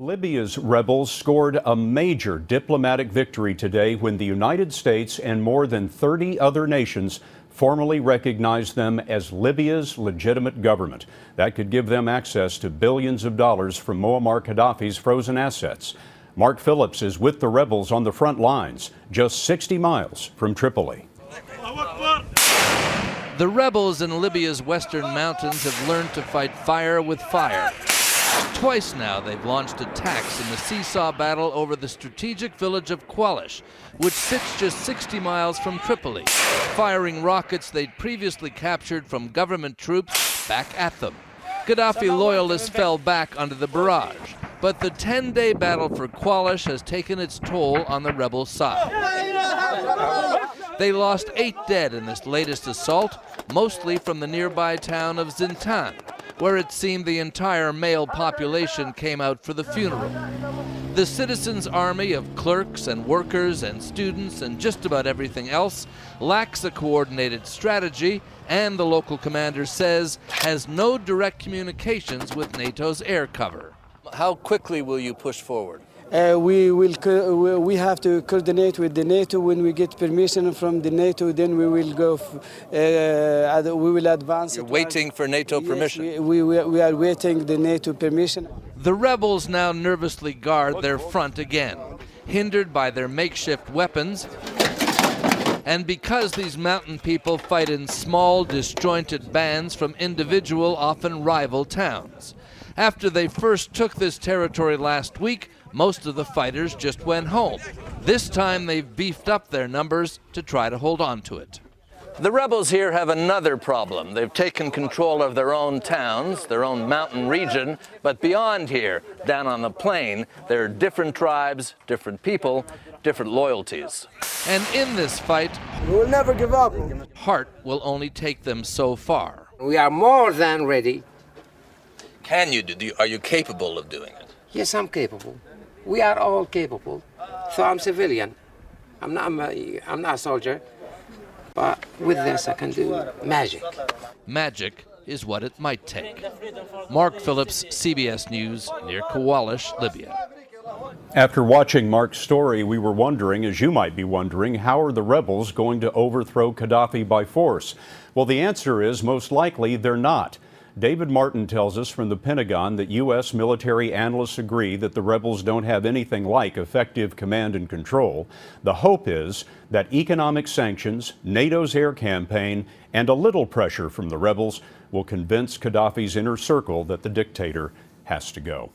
Libya's rebels scored a major diplomatic victory today when the United States and more than 30 other nations formally recognized them as Libya's legitimate government. That could give them access to billions of dollars from Muammar Qaddafi's frozen assets. Mark Phillips is with the rebels on the front lines, just 60 miles from Tripoli. The rebels in Libya's western mountains have learned to fight fire with fire. Twice now they've launched attacks in the seesaw battle over the strategic village of Qawalish, which sits just 60 miles from Tripoli, firing rockets they'd previously captured from government troops back at them. Qaddafi loyalists fell back under the barrage, but the 10-day battle for Qawalish has taken its toll on the rebel side. They lost 8 dead in this latest assault, mostly from the nearby town of Zintan, where it seemed the entire male population came out for the funeral. The citizens' army of clerks and workers and students and just about everything else lacks a coordinated strategy, and the local commander says has no direct communications with NATO's air cover. How quickly will you push forward? We have to coordinate with the NATO. When we get permission from the NATO, then we will go. We will advance. You're waiting for NATO permission. Yes, we are waiting the NATO permission. The rebels now nervously guard their front again, hindered by their makeshift weapons, and because these mountain people fight in small, disjointed bands from individual, often rival towns. After they first took this territory last week, most of the fighters just went home. This time they've beefed up their numbers to try to hold on to it. The rebels here have another problem. They've taken control of their own towns, their own mountain region, but beyond here, down on the plain, there are different tribes, different people, different loyalties. And in this fight, we will never give up. Heart will only take them so far. We are more than ready. Can you do? Are you capable of doing it? Yes, I'm capable. We are all capable. So I'm civilian. I'm not a soldier. But with this, I can do magic. Magic is what it might take. Mark Phillips, CBS News, near Qawalish, Libya. After watching Mark's story, we were wondering, as you might be wondering, how are the rebels going to overthrow Qaddafi by force? Well, the answer is most likely they're not. David Martin tells us from the Pentagon that U.S. military analysts agree that the rebels don't have anything like effective command and control. The hope is that economic sanctions, NATO's air campaign, and a little pressure from the rebels will convince Qaddafi's inner circle that the dictator has to go.